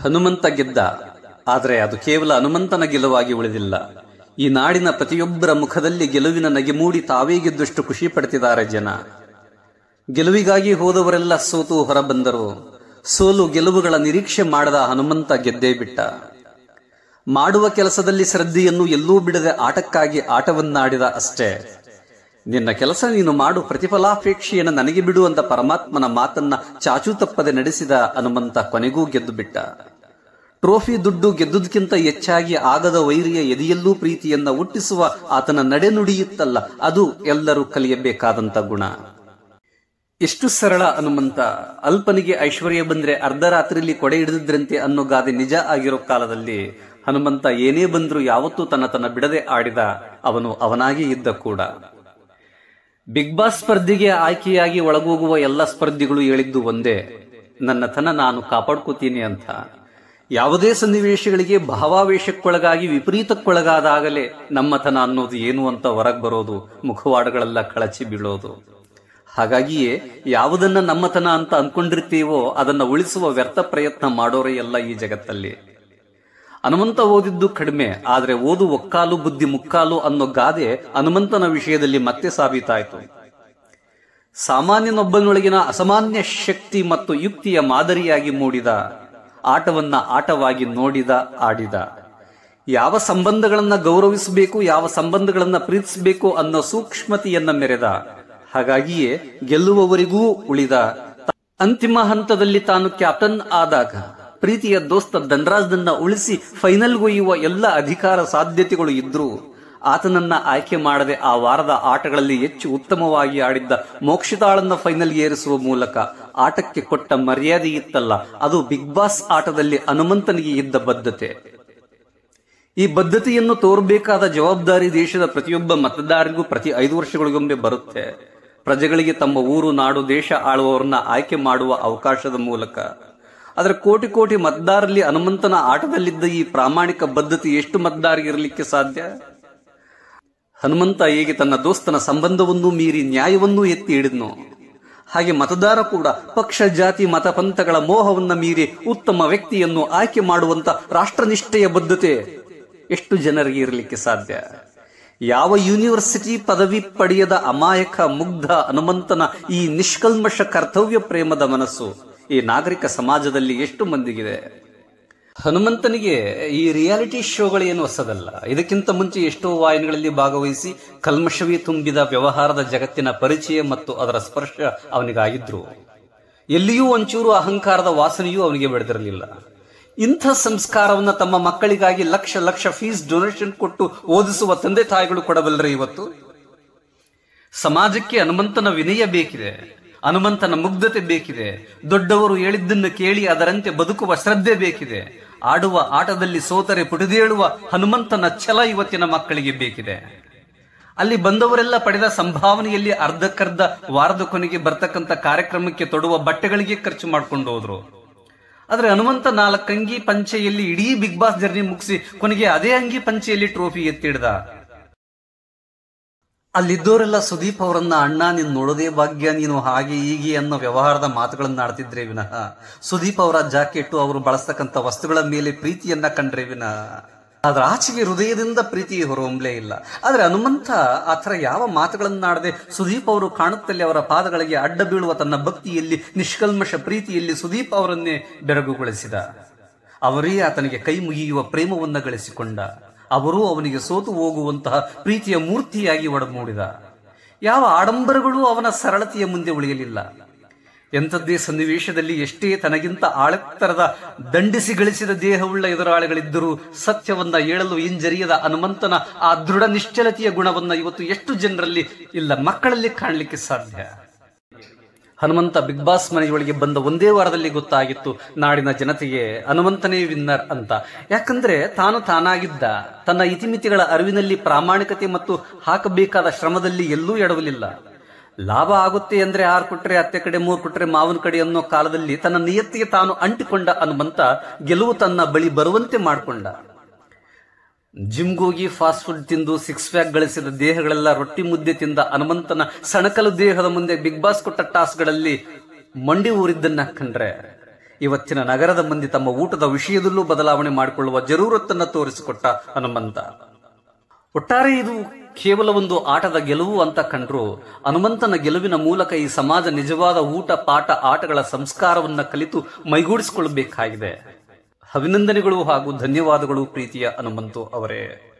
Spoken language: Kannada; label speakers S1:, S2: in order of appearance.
S1: ಹನುಮಂತ ಗೆದ್ದ, ಆದರೆ ಅದು ಕೇವಲ ಹನುಮಂತನ ಗೆಲುವಾಗಿ ಉಳಿದಿಲ್ಲ. ಈ ನಾಡಿನ ಪ್ರತಿಯೊಬ್ಬರ ಮುಖದಲ್ಲಿ ಗೆಲುವಿನ ನಗೆ ಮೂಡಿ ತಾವೇ ಗೆದ್ದಷ್ಟು ಖುಷಿ ಪಡ್ತಿದ್ದಾರೆ ಜನ. ಗೆಲುವಿಗಾಗಿ ಹೋದವರೆಲ್ಲ ಸೋತು ಹೊರಬಂದರು. ಸೋಲು ಗೆಲುವುಗಳ ನಿರೀಕ್ಷೆ ಮಾಡದ ಹನುಮಂತ ಗೆದ್ದೇ ಬಿಟ್ಟ. ಮಾಡುವ ಕೆಲಸದಲ್ಲಿ ಶ್ರದ್ಧೆಯನ್ನು ಎಲ್ಲೂ ಬಿಡದೆ ಆಟಕ್ಕಾಗಿ ಆಟವನ್ನಾಡಿದ ಅಷ್ಟೇ. ನಿನ್ನ ಕೆಲಸ ನೀನು ಮಾಡು, ಪ್ರತಿಫಲಾಪೇಕ್ಷೆಯನ್ನು ನನಗೆ ಬಿಡು ಅಂತ ಪರಮಾತ್ಮನ ಮಾತನ್ನ ಚಾಚೂ ತಪ್ಪದೆ ನಡೆಸಿದ ಹನುಮಂತ ಕೊನೆಗೂ ಗೆದ್ದು ಬಿಟ್ಟ. ಟ್ರೋಫಿ ದುಡ್ಡು ಗೆದ್ದುದಕ್ಕಿಂತ ಹೆಚ್ಚಾಗಿ ಆಗದ ವೈರಿಯ ಎದೆಯಲ್ಲೂ ಪ್ರೀತಿಯನ್ನ ಹುಟ್ಟಿಸುವ ಆತನ ನಡೆನುಡಿಯುತ್ತಲ್ಲ, ಅದು ಎಲ್ಲರೂ ಕಲಿಯಬೇಕಾದಂತ ಗುಣ. ಎಷ್ಟು ಸರಳ ಹನುಮಂತ. ಅಲ್ಪನಿಗೆ ಐಶ್ವರ್ಯ ಬಂದ್ರೆ ಅರ್ಧರಾತ್ರಿಲಿ ಕೊಡೆ ಹಿಡಿದ್ರಂತೆ ಅನ್ನೋ ಗಾದೆ ನಿಜ ಆಗಿರೋ ಕಾಲದಲ್ಲಿ ಹನುಮಂತ ಏನೇ ಬಂದ್ರೂ ಯಾವತ್ತೂ ತನ್ನ ಬಿಡದೆ ಆಡಿದ. ಅವನು ಅವನಾಗಿ ಇದ್ದ ಕೂಡ. ಬಿಗ್ ಬಾಸ್ ಸ್ಪರ್ಧೆಗೆ ಆಯ್ಕೆಯಾಗಿ ಒಳಗೋಗುವ ಎಲ್ಲ ಸ್ಪರ್ಧಿಗಳು ಹೇಳಿದ್ದು ಒಂದೇ, ನನ್ನ ನಾನು ಕಾಪಾಡ್ಕೋತೀನಿ ಅಂತ. ಯಾವುದೇ ಸನ್ನಿವೇಶಗಳಿಗೆ ಭಾವಾವೇಶಕ್ಕೊಳಗಾಗಿ ವಿಪರೀತಕ್ಕೊಳಗಾದಾಗಲೇ ನಮ್ಮತನ ಅನ್ನೋದು ಏನು ಅಂತ ಹೊರಗೆ ಬರೋದು, ಮುಖವಾಡಗಳೆಲ್ಲ ಕಳಚಿ ಬೀಳೋದು. ಹಾಗಾಗಿಯೇ ಯಾವುದನ್ನ ನಮ್ಮತನ ಅಂತ ಅನ್ಕೊಂಡಿರ್ತೀವೋ ಅದನ್ನ ಉಳಿಸುವ ವ್ಯರ್ಥ ಪ್ರಯತ್ನ ಮಾಡೋರೇ ಎಲ್ಲ ಈ ಜಗತ್ತಲ್ಲಿ. ಹನುಮಂತ ಓದಿದ್ದು ಕಡಿಮೆ, ಆದ್ರೆ ಓದು ಒಕ್ಕಾಲು ಬುದ್ಧಿ ಮುಕ್ಕಾಲು ಅನ್ನೋ ಗಾದೆ ಹನುಮಂತನ ವಿಷಯದಲ್ಲಿ ಮತ್ತೆ ಸಾಬೀತಾಯಿತು. ಸಾಮಾನ್ಯನೊಬ್ಬನೊಳಗಿನ ಅಸಾಮಾನ್ಯ ಶಕ್ತಿ ಮತ್ತು ಯುಕ್ತಿಯ ಮಾದರಿಯಾಗಿ ಮೂಡಿದ, ಆಟವನ್ನ ಆಟವಾಗಿ ನೋಡಿದ, ಆಡಿದ. ಯಾವ ಸಂಬಂಧಗಳನ್ನ ಗೌರವಿಸಬೇಕು, ಯಾವ ಸಂಬಂಧಗಳನ್ನ ಪ್ರೀತಿಸಬೇಕು ಅನ್ನೋ ಸೂಕ್ಷ್ಮತೆಯನ್ನ ಮೆರೆದ. ಹಾಗಾಗಿಯೇ ಗೆಲ್ಲುವವರಿಗೂ ಉಳಿದ. ಅಂತಿಮ ಹಂತದಲ್ಲಿ ತಾನು ಕ್ಯಾಪ್ಟನ್ ಆದಾಗ ಪ್ರೀತಿಯ ದೋಸ್ತ ಧನರಾಜ್ನನ್ನ ಉಳಿಸಿ ಫೈನಲ್ಗೊಯ್ಯುವ ಎಲ್ಲ ಅಧಿಕಾರ ಸಾಧ್ಯತೆಗಳು ಇದ್ರೂ ಆತನನ್ನ ಆಯ್ಕೆ ಮಾಡದೆ ಆ ವಾರದ ಆಟಗಳಲ್ಲಿ ಹೆಚ್ಚು ಉತ್ತಮವಾಗಿ ಆಡಿದ್ದ ಮೋಕ್ಷಿತಾಳನ್ನ ಫೈನಲ್ ಏರಿಸುವ ಮೂಲಕ ಆಟಕ್ಕೆ ಕೊಟ್ಟ ಮರ್ಯಾದೆ ಇತ್ತಲ್ಲ, ಅದು ಬಿಗ್ ಬಾಸ್ ಆಟದಲ್ಲಿ ಹನುಮಂತನಿಗೆ ಇದ್ದ ಬದ್ಧತೆ. ಈ ಬದ್ಧತೆಯನ್ನು ತೋರಬೇಕಾದ ಜವಾಬ್ದಾರಿ ದೇಶದ ಪ್ರತಿಯೊಬ್ಬ ಮತದಾರರಿಗೂ ಪ್ರತಿ 5 ವರ್ಷಗಳಿಗೊಮ್ಮೆ ಬರುತ್ತೆ. ಪ್ರಜೆಗಳಿಗೆ ತಮ್ಮ ಊರು, ನಾಡು, ದೇಶ ಆಳುವವರನ್ನ ಆಯ್ಕೆ ಮಾಡುವ ಅವಕಾಶದ ಮೂಲಕ. ಆದರೆ ಕೋಟಿ ಕೋಟಿ ಮತದಾರರಲ್ಲಿ ಹನುಮಂತನ ಆಟದಲ್ಲಿದ್ದ ಈ ಪ್ರಾಮಾಣಿಕ ಬದ್ಧತೆ ಎಷ್ಟು ಮತದಾರರಿಗಿರಲಿಕ್ಕೆ ಸಾಧ್ಯ? ಹನುಮಂತ ಹೇಗೆ ತನ್ನ ದೋಸ್ತನ ಸಂಬಂಧವನ್ನೂ ಮೀರಿ ನ್ಯಾಯವನ್ನೂ ಎತ್ತಿ ಹಿಡಿದ್ನೋ, ಹಾಗೆ ಮತದಾರ ಕೂಡ ಪಕ್ಷ, ಜಾತಿ, ಮತ, ಪಂಥಗಳ ಮೋಹವನ್ನ ಮೀರಿ ಉತ್ತಮ ವ್ಯಕ್ತಿಯನ್ನು ಆಯ್ಕೆ ಮಾಡುವಂತ ರಾಷ್ಟ್ರನಿಷ್ಠೆಯ ಬದ್ಧತೆ ಎಷ್ಟು ಜನರಿಗೆ ಇರಲಿಕ್ಕೆ ಸಾಧ್ಯ? ಯಾವ ಯೂನಿವರ್ಸಿಟಿ ಪದವಿ ಪಡೆಯದ ಅಮಾಯಕ ಮುಗ್ಧ ಹನುಮಂತನ ಈ ನಿಷ್ಕಲ್ಮಶ ಕರ್ತವ್ಯ ಪ್ರೇಮದ ಮನಸ್ಸು ಈ ನಾಗರಿಕ ಸಮಾಜದಲ್ಲಿ ಎಷ್ಟು ಮಂದಿಗಿದೆ? ಹನುಮಂತನಿಗೆ ಈ ರಿಯಾಲಿಟಿ ಶೋಗಳೇನು ಹೊಸದಲ್ಲ. ಇದಕ್ಕಿಂತ ಮುಂಚೆ ಎಷ್ಟೋ ವಾಹಿನಿಗಳಲ್ಲಿ ಭಾಗವಹಿಸಿ ಕಲ್ಮಶವೇ ತುಂಬಿದ ವ್ಯವಹಾರದ ಜಗತ್ತಿನ ಪರಿಚಯ ಮತ್ತು ಅದರ ಸ್ಪರ್ಶ ಅವನಿಗಾಗಿದ್ರು. ಎಲ್ಲಿಯೂ ಒಂಚೂರು ಅಹಂಕಾರದ ವಾಸನೆಯೂ ಅವನಿಗೆ ಬೆಳೆದಿರಲಿಲ್ಲ. ಇಂಥ ಸಂಸ್ಕಾರವನ್ನ ತಮ್ಮ ಮಕ್ಕಳಿಗಾಗಿ ಲಕ್ಷ ಲಕ್ಷ ಫೀಸ್ ಡೊನೇಷನ್ ಕೊಟ್ಟು ಓದಿಸುವ ತಂದೆ ತಾಯಿಗಳು ಕೊಡಬಲ್ಲರೆ ಇವತ್ತು? ಸಮಾಜಕ್ಕೆ ಹನುಮಂತನ ವಿನಯ ಬೇಕಿದೆ, ಹನುಮಂತನ ಮುಗ್ಧತೆ ಬೇಕಿದೆ, ದೊಡ್ಡವರು ಹೇಳಿದ್ದನ್ನು ಕೇಳಿ ಅದರಂತೆ ಬದುಕುವ ಶ್ರದ್ಧೆ ಬೇಕಿದೆ. ಆಡುವ ಆಟದಲ್ಲಿ ಸೋತರೆ ಪುಟಿದೇಳುವ ಹನುಮಂತನ ಛಲ ಇವತ್ತಿನ ಮಕ್ಕಳಿಗೆ ಬೇಕಿದೆ. ಅಲ್ಲಿ ಬಂದವರೆಲ್ಲ ಪಡೆದ ಸಂಭಾವನೆಯಲ್ಲಿ ಅರ್ಧಕ್ಕರ್ಧ ವಾರದ ಕೊನೆಗೆ ಬರ್ತಕ್ಕಂಥ ಕಾರ್ಯಕ್ರಮಕ್ಕೆ ತೊಡುವ ಬಟ್ಟೆಗಳಿಗೆ ಖರ್ಚು ಮಾಡ್ಕೊಂಡು ಹೋದ್ರು. ಆದ್ರೆ ಹನುಮಂತ 4 ಅಂಗಿ ಪಂಚೆಯಲ್ಲಿ ಇಡೀ ಬಿಗ್ ಬಾಸ್ ಜರ್ನಿ ಮುಗಿಸಿ ಕೊನೆಗೆ ಅದೇ ಅಂಗಿ ಪಂಚೆಯಲ್ಲಿ ಟ್ರೋಫಿ ಎತ್ತಿಡ್ದ. ಅಲ್ಲಿದ್ದವರೆಲ್ಲ ಸುದೀಪ್ ಅವರನ್ನ ಅಣ್ಣ ನೀನು ನೋಡೋದೇ ಭಾಗ್ಯ, ನೀನು ಹಾಗೆ ಹೀಗೆ ಅನ್ನೋ ವ್ಯವಹಾರದ ಮಾತುಗಳನ್ನ ಆಡ್ತಿದ್ರೆ ವಿನಃ ಸುದೀಪ್ ಅವರ ಜಾಕೆಟ್, ಅವರು ಬಳಸ್ತಕ್ಕಂಥ ವಸ್ತುಗಳ ಮೇಲೆ ಪ್ರೀತಿಯನ್ನ ಕಂಡ್ರೆ ವಿನಃ ಅದ್ರ ಆಚೆಗೆ ಹೃದಯದಿಂದ ಪ್ರೀತಿ ಹೊರಹೊಮ್ಮಲೇ ಇಲ್ಲ. ಆದ್ರೆ ಹನುಮಂತ ಆತರ ಯಾವ ಮಾತುಗಳನ್ನಾಡದೆ ಸುದೀಪ್ ಅವರು ಕಾಣುತ್ತಲ್ಲಿ ಅವರ ಪಾದಗಳಿಗೆ ಅಡ್ಡ ಬೀಳುವ ತನ್ನ ಭಕ್ತಿಯಲ್ಲಿ, ನಿಷ್ಕಲ್ಮಶ ಪ್ರೀತಿಯಲ್ಲಿ ಸುದೀಪ್ ಅವರನ್ನೇ ಬೆರಗುಗೊಳಿಸಿದ. ಅವರೇ ಆತನಿಗೆ ಕೈ ಮುಗಿಯುವ ಪ್ರೇಮವನ್ನ ಗಳಿಸಿಕೊಂಡ. ಅವರೂ ಅವನಿಗೆ ಸೋತು ಹೋಗುವಂತಹ ಪ್ರೀತಿಯ ಮೂರ್ತಿಯಾಗಿ ಒಡಮೂಡಿದ. ಯಾವ ಆಡಂಬರಗಳೂ ಅವನ ಸರಳತೆಯ ಮುಂದೆ ಉಳಿಯಲಿಲ್ಲ. ಎಂಥದ್ದೇ ಸನ್ನಿವೇಶದಲ್ಲಿ ಎಷ್ಟೇ ತನಗಿಂತ ಆಳೆತ್ತರದ ದಂಡಿಸಿ ಗಳಿಸಿದ ದೇಹವುಳ್ಳ ಎದುರಾಳಿಗಳಿದ್ದರೂ ಸತ್ಯವನ್ನ ಹೇಳಲು ಹಿಂಜರಿಯದ ಹನುಮಂತನ ಆ ದೃಢ ನಿಶ್ಚಲತೆಯ ಗುಣವನ್ನ ಇವತ್ತು ಎಷ್ಟು ಜನರಲ್ಲಿ ಇಲ್ಲ, ಮಕ್ಕಳಲ್ಲಿ ಕಾಣಲಿಕ್ಕೆ ಸಾಧ್ಯ? ಹನುಮಂತ ಬಿಗ್ ಬಾಸ್ ಮನೆಯೊಳಗೆ ಬಂದ ಒಂದೇ ವಾರದಲ್ಲಿ ಗೊತ್ತಾಗಿತ್ತು ನಾಡಿನ ಜನತೆಗೆ ಹನುಮಂತನೇ ವಿನ್ನರ್ ಅಂತ. ಯಾಕಂದ್ರೆ ತಾನಾಗಿದ್ದ, ತನ್ನ ಇತಿಮಿತಿಗಳ ಅರಿವಿನಲ್ಲಿ ಪ್ರಾಮಾಣಿಕತೆ ಮತ್ತು ಹಾಕಬೇಕಾದ ಶ್ರಮದಲ್ಲಿ ಎಲ್ಲೂ ಎಡವಲಿಲ್ಲ. ಲಾಭ ಆಗುತ್ತೆ ಅಂದ್ರೆ 6 ಕೊಟ್ರೆ ಅತ್ತೆ ಕಡೆ, 3 ಕೊಟ್ರೆ ಮಾವನ ಕಡೆ ಅನ್ನೋ ಕಾಲದಲ್ಲಿ ತನ್ನ ನಿಯತ್ತಿಗೆ ತಾನು ಅಂಟಿಕೊಂಡ ಹನುಮಂತ ಗೆಲುವು ತನ್ನ ಬಳಿ ಬರುವಂತೆ ಮಾಡಿಕೊಂಡ. ಜಿಮ್ಗೋಗಿ ಫಾಸ್ಟ್ ಫುಡ್ ತಿಂದು 6 ಪ್ಯಾಕ್ ಗಳಿಸಿದ ದೇಹಗಳೆಲ್ಲ ರೊಟ್ಟಿ ಮುದ್ದೆ ತಿಂದ ಹನುಮಂತನ ಸಣಕಲು ದೇಹದ ಮುಂದೆ ಬಿಗ್ ಬಾಸ್ ಕೊಟ್ಟ ಟಾಸ್ಕ್ಗಳಲ್ಲಿ ಮಂಡಿ ಊರಿದ್ದನ್ನ ಕಂಡ್ರೆ ಇವತ್ತಿನ ನಗರದ ಮಂದಿ ತಮ್ಮ ಊಟದ ವಿಷಯದಲ್ಲೂ ಬದಲಾವಣೆ ಮಾಡಿಕೊಳ್ಳುವ ಜರೂರತ್ತನ್ನು ತೋರಿಸಿಕೊಟ್ಟ ಹನುಮಂತ. ಒಟ್ಟಾರೆ ಇದು ಕೇವಲ ಒಂದು ಆಟದ ಗೆಲುವು ಅಂತ ಕಂಡ್ರು, ಹನುಮಂತನ ಗೆಲುವಿನ ಮೂಲಕ ಈ ಸಮಾಜ ನಿಜವಾದ ಊಟ ಪಾಠ ಆಟಗಳ ಸಂಸ್ಕಾರವನ್ನ ಕಲಿತು ಮೈಗೂಡಿಸಿಕೊಳ್ಳಬೇಕಾಗಿದೆ. ಅಭಿನಂದನೆಗಳು ಹಾಗೂ ಧನ್ಯವಾದಗಳು ಪ್ರೀತಿಯ ಹನುಮಂತು ಅವರೇ.